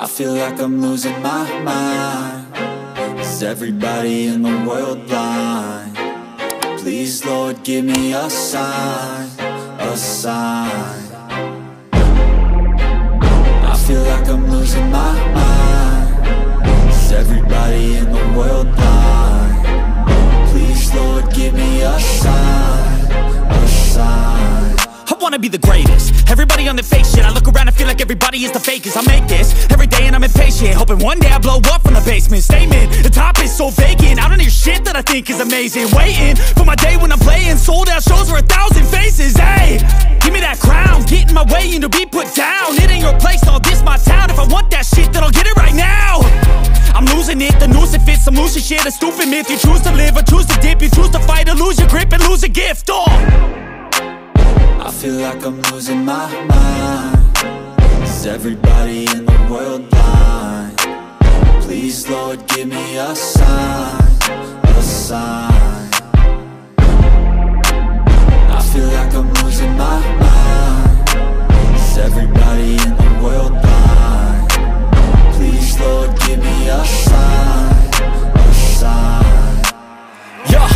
I feel like I'm losing my mind. Is everybody in the world blind? Please, Lord, give me a sign, a sign. I feel like I'm losing my mind. Is everybody in the world blind? Please, Lord, give me a sign, a sign. I wanna be the greatest. Everybody on the fake shit. I look around and feel like everybody is the fakest. I make this every day and I'm impatient, hoping one day I blow up from the basement. Statement, the top is so vacant. I don't hear shit that I think is amazing. Waiting for my day when I'm playing sold out shows for 1,000 faces. Hey, give me that crown, get in my way and to be put down. It ain't your place, no, this my town. If I want that shit, then I'll get it right now. I'm losing it, the noose it fits. I'm losing shit, a stupid myth. You choose to live or choose to dip. You choose to fight or lose your grip and lose a gift. I feel like I'm losing my mind. Is everybody in the world blind? Please, Lord, give me a sign, a sign. I feel like I'm losing my mind. Is everybody in the world blind? Please, Lord, give me a sign, a sign. Yeah.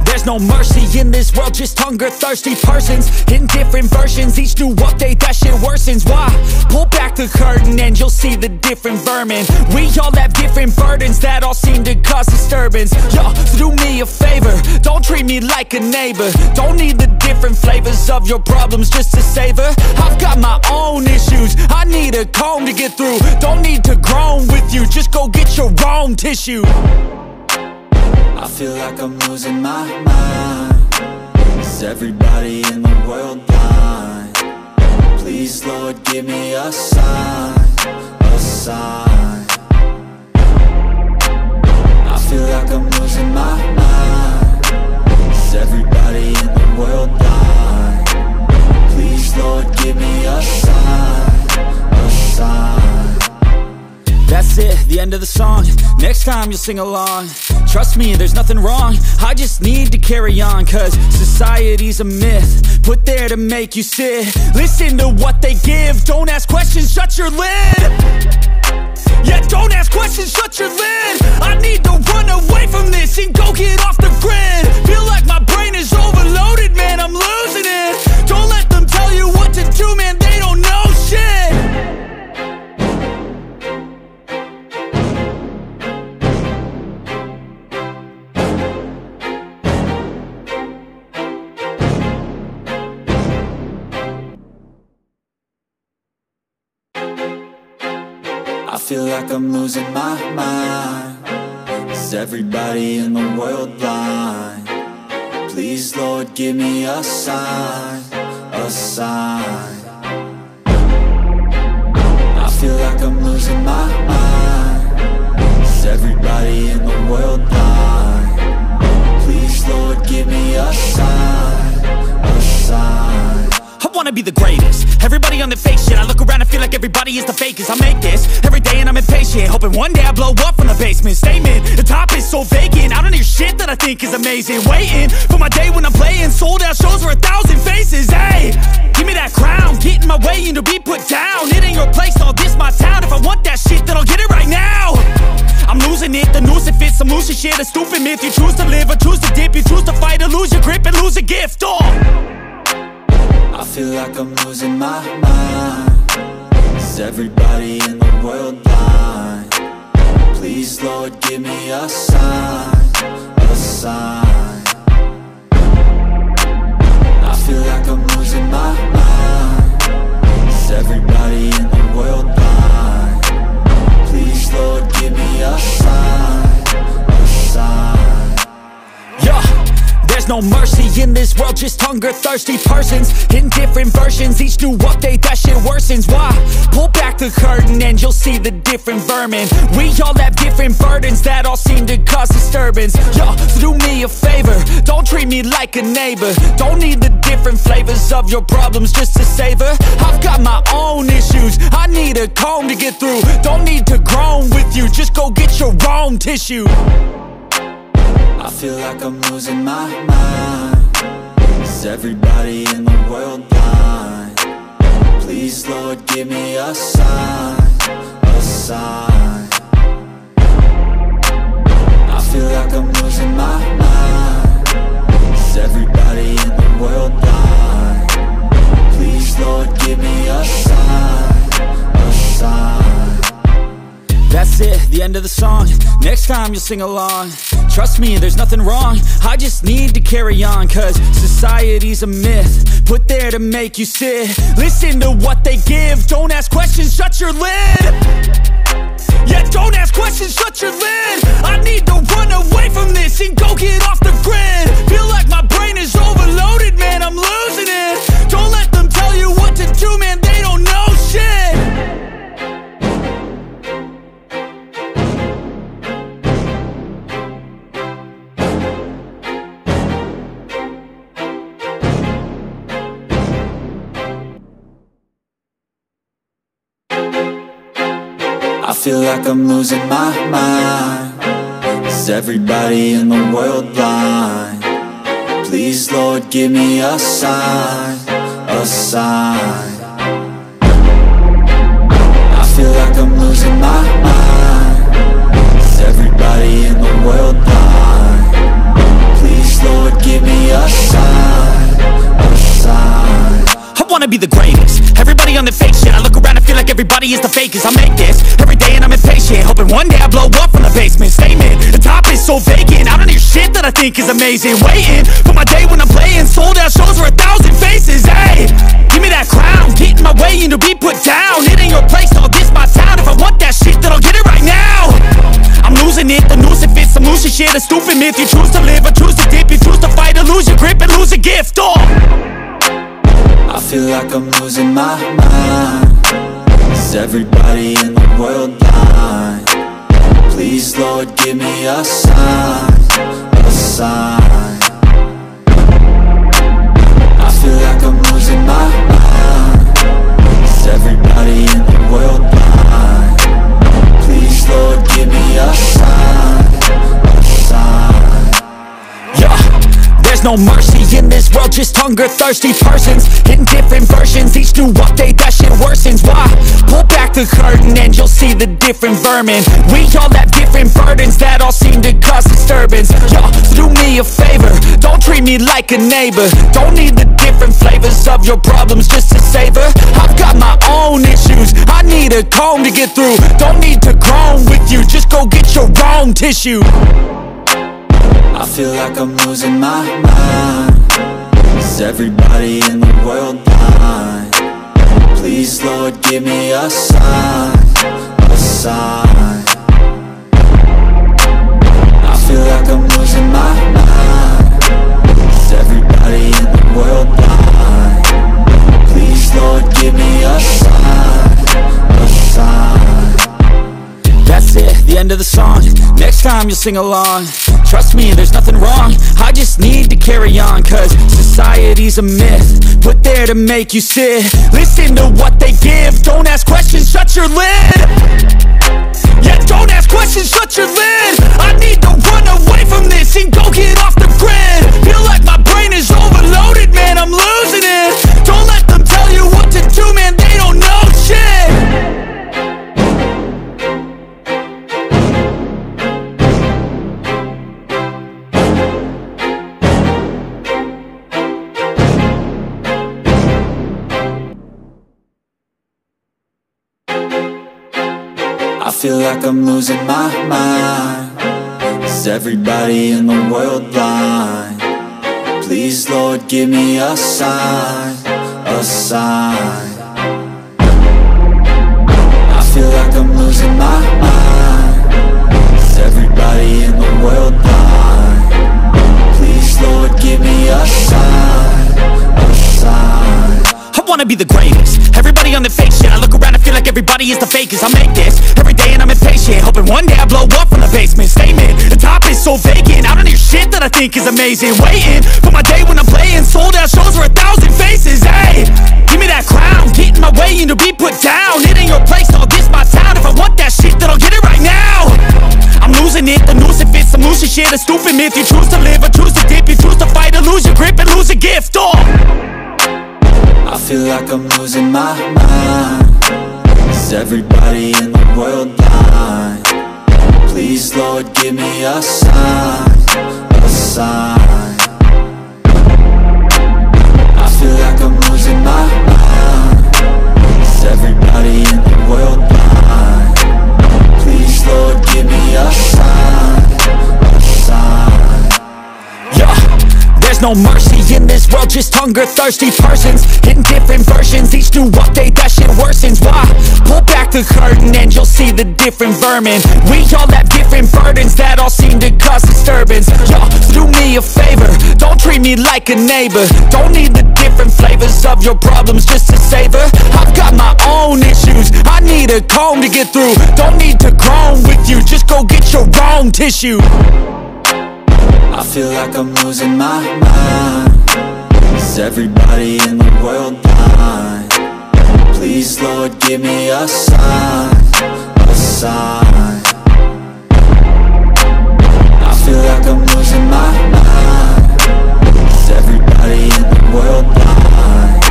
There's no mercy in this world, just hunger-thirsty persons in different versions. Each new update, that shit worsens. Why? Pull back the curtain and you'll see the different vermin. We all have different burdens that all seem to cause disturbance. Yo, so do me a favor, don't treat me like a neighbor. Don't need the different flavors of your problems just to savor. I've got my own issues, I need a comb to get through. Don't need to groan with you, just go get your own tissue. I feel like I'm losing my mind. Is everybody in the world blind? Please, Lord, give me a sign, a sign. I feel like I'm losing my mind. Is everybody in the world blind? Please, Lord, give me a sign, a sign. That's it, the end of the song. Next time you'll sing along. Trust me, there's nothing wrong. I just need to carry on, cause society's a myth put there to make you sit. Listen to what they give. Don't ask questions, shut your lid. Yeah, don't ask questions, shut your lid. I need to run away from this and go get off the grid. Feel like my brain is overloaded, man, I'm losing it. Don't let them tell you what to do, man, they don't know shit. I feel like I'm losing my mind. Is everybody in the world blind? Please, Lord, give me a sign, a sign. I feel like I'm losing my mind. Is everybody in the world blind? Please, Lord, give me a sign, a sign. I wanna be the greatest. Everybody on the fake shit. I look around and feel like everybody is the fakest. I make this every day and I'm impatient, hoping one day I blow up from the basement. Statement, the top is so vacant. I don't hear shit that I think is amazing. Waiting for my day when I'm playing sold out shows for 1,000 faces. Hey, give me that crown, get in my way and to be put down. It ain't your place, no, this my town. If I want that shit, then I'll get it right now. I'm losing it, the noose it fits. I'm losing shit, a stupid myth. You choose to live or choose to dip. You choose to fight or lose your grip and lose a gift. I feel like I'm losing my mind. Is everybody in the world blind? Please, Lord, give me a sign, a sign. I feel like I'm losing my mind. Is everybody in the world blind? Please, Lord, give me a sign, a sign. Yeah. There's no mercy in this world, just hunger-thirsty persons in different versions. Each new update, that shit worsens. Why? Pull back the curtain and you'll see the different vermin. We all have different burdens that all seem to cause disturbance. Yo, so do me a favor, don't treat me like a neighbor. Don't need the different flavors of your problems just to savor. I've got my own issues, I need a comb to get through. Don't need to groan with you, just go get your own tissue. I feel like I'm losing my mind. Is everybody in the world blind? Please, Lord, give me a sign, a sign. sign. I feel like I'm losing my mind. Is everybody in the world blind? Please, Lord, give me a sign, a sign. That's it, the end of the song. Next time you'll sing along. Trust me, there's nothing wrong. I just need to carry on, cause society's a myth, put there to make you sit. Listen to what they give. Don't ask questions, shut your lid. Yeah, don't ask questions, shut your lid. I need to run away from this and go get off the grid. Feel like my brain is overloaded, man, I'm losing it. Don't let them tell you what to do, man, they don't know shit. I feel like I'm losing my mind. Is everybody in the world blind? Please, Lord, give me a sign, a sign. I feel like I'm losing my mind. Is everybody in the world blind? Please, Lord, give me a sign, a sign. I wanna be the greatest. Everybody on the fake shit. I look around and feel like everybody is the fakest. I make this every day and I'm impatient, hoping one day I blow up from the basement. Statement, the top is so vacant. I don't hear shit that I think is amazing. Waiting for my day when I'm playing sold out shows for 1,000 faces. Hey, give me that crown, get in my way and to be put down. It ain't your place, no, this my town. If I want that shit, then I'll get it right now. I'm losing it, the noose it fits. I'm losing shit, a stupid myth. You choose to live or choose to dip. You choose to fight or lose your grip and lose a gift. Oh, I feel like I'm losing my mind. Is everybody in the world blind? Please, Lord, give me a sign, a sign. I feel like I'm losing my mind. Is everybody in the world blind? Please, Lord, give me a sign, a sign. yeah. There's no mercy in this world, just hunger-thirsty persons in different versions. Each new update, that shit worsens. Why? Pull back the curtain and you'll see the different vermin. We all have different burdens that all seem to cause disturbance. Yo, so do me a favor, don't treat me like a neighbor. Don't need the different flavors of your problems just to savor. I've got my own issues, I need a comb to get through. Don't need to groan with you, just go get your own tissue. I feel like I'm losing my mind. Is everybody in the world blind? Please, Lord, give me a sign, a sign. I feel like I'm losing my mind. Is everybody in the world blind? Please, Lord, give me a sign, a sign. That's it, the end of the song. Next time you'll sing along. Trust me, there's nothing wrong. I just need to carry on, cause society's a myth, put there to make you sit. Listen to what they give. Don't ask questions, shut your lid. Yeah, don't ask questions, shut your lid. I need to run away from this and go get off the grid. Feel like my brain is overloaded, man, I'm losing it. Don't let them tell you what to do, man, they don't know shit. I feel like I'm losing my mind. Is everybody in the world blind? Please, Lord, give me a sign, a sign. I feel like I'm losing my mind. Is everybody in the world blind? Please, Lord, give me a sign, a sign. I wanna be the greatest. Everybody on the fake shit. I look around and feel like everybody is the fakest. I make this every day and I'm impatient, hoping one day I blow up from the basement. Statement, the top is so vacant. I don't hear shit that I think is amazing. Waiting for my day when I'm playing sold out shows for 1,000 faces. Hey, give me that crown, get in my way and to be put down. It ain't your place, no, this my town. If I want that shit, then I'll get it right now. I'm losing it, the noose it fits. I'm losing shit, a stupid myth. You choose to live or choose to dip. You choose to fight or lose your grip and lose a gift. Oh, I feel like I'm losing my mind. Is Is everybody in the world blind? Please, Lord, give me a sign, a sign. I feel like I'm losing my mind. Is everybody in the world blind? Please, Lord, give me a sign, a sign. Yeah, there's no mercy in this world, just hunger-thirsty persons in different versions, each new update that shit worsens. Why? Pull back the curtain and you'll see the different vermin. We all have different burdens that all seem to cause disturbance. Y'all, do me a favor, don't treat me like a neighbor. Don't need the different flavors of your problems just to savor. I've got my own issues, I need a comb to get through. Don't need to groan with you, just go get your own tissue. I feel like I'm losing my mind. Is everybody in the world blind? Please, Lord, give me a sign, a sign. I feel like I'm losing my mind. Is everybody in the world blind?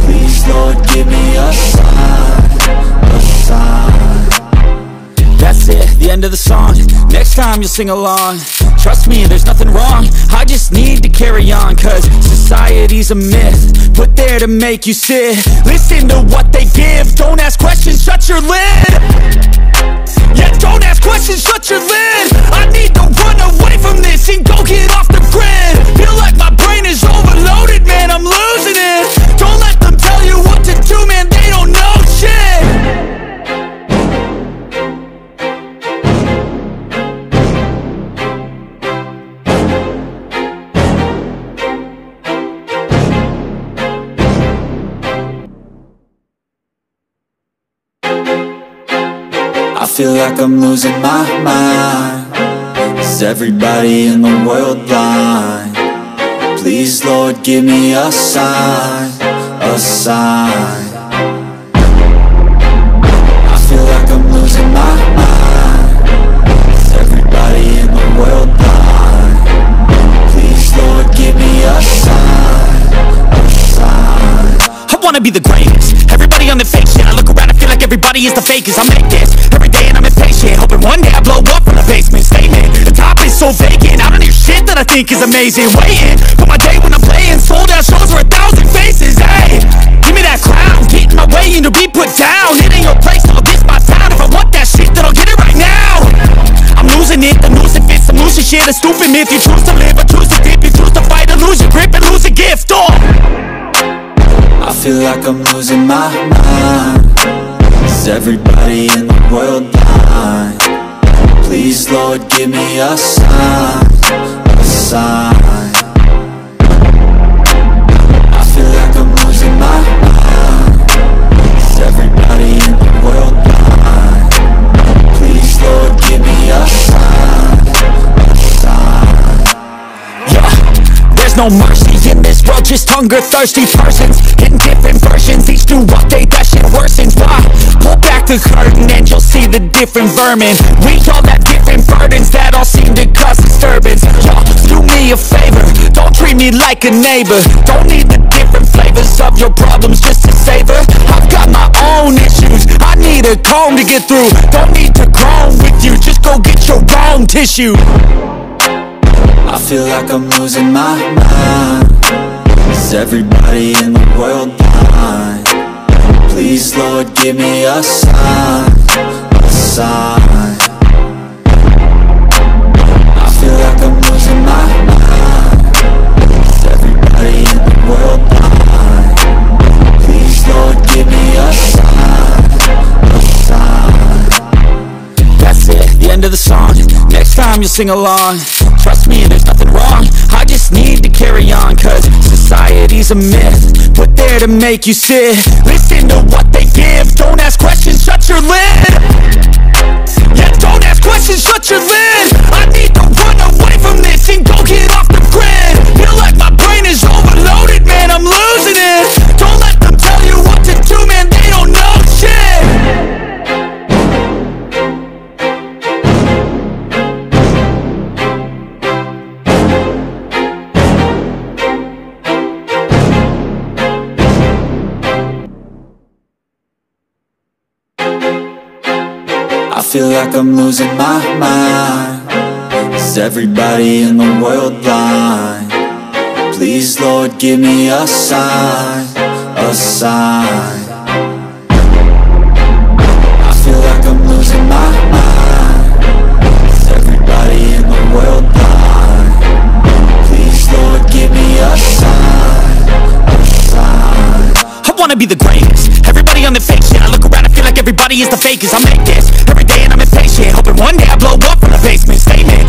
Please, Lord, give me a sign, a sign. That's it, the end of the song. Next time you'll sing along. Trust me, there's nothing wrong, I just need to carry on. Cause society's a myth, put there to make you sit. Listen to what they give, don't ask questions, shut your lid. Yeah, don't ask questions, shut your lid. I need to run away from this and go get off the grid. Feel like my brain is overloaded, man, I'm losing it. Don't let them tell you what to do, man, they don't know shit. I feel like I'm losing my mind. Is everybody in the world blind? Please, Lord, give me a sign, a sign. I feel like I'm losing my mind. Is everybody in the world blind? Please, Lord, give me a sign, a sign. I wanna be the greatest, everybody on the fake shit. I look around and feel like everybody is the fakest. I make this every day and I'm impatient, hoping one day I blow up from the basement. Statement, the top is so vacant, I don't hear shit that I think is amazing. Waiting for my day when I'm playing sold out shows for 1,000 faces. Hey, give me that crown, get in my way and you'll be put down. It ain't your place, so this my town. If I want that shit, then I'll get it right now. I'm losing it, the noose it fits, I'm losing shit. A stupid myth, you choose to live or choose to dip. You choose to fight or lose your grip and lose a gift. Oh, I feel like I'm losing my mind. Is everybody in the world blind? Please, Lord, give me a sign, a sign. I feel like I'm losing my mind. Is everybody in the world blind? Please, Lord, give me a sign, a sign. yeah, there's no mercy in this world, just hunger-thirsty persons in different versions, each new update that shit worsens. Why? Pull back the curtain and you'll see the different vermin. We all have different burdens that all seem to cause disturbance. Y'all, do me a favor, don't treat me like a neighbor. Don't need the different flavors of your problems just to savor. I've got my own issues, I need a comb to get through. Don't need to groan with you, just go get your own tissue. I feel like I'm losing my mind. Is everybody in the world blind? Please, Lord, give me a sign, a sign. I feel like I'm losing my mind. Is everybody in the world blind? Please, Lord, give me a sign, a sign. That's it, the end of the song. Next time you'll sing along. Trust me, there's nothing wrong, I just need to carry on. Cause society's a myth, put there to make you sit. Listen to what they give, don't ask questions, shut your lid. Yeah, don't ask questions, shut your lid. I need to run away from this and go get off the grid. Feel like my brain is overloaded, man, I'm losing it. Don't let them tell you what to do, man, they don't know shit. I feel like I'm losing my mind. Is everybody in the world blind? Please, Lord, give me a sign, a sign. I feel like I'm losing my mind. Is everybody in the world blind? Please, Lord, give me a sign, a sign. I wanna be the greatest. Everybody on the fake shit. I look around and feel like everybody is the fakest. I make this every day and I'm impatient, hoping one day I blow up from the basement. Statement.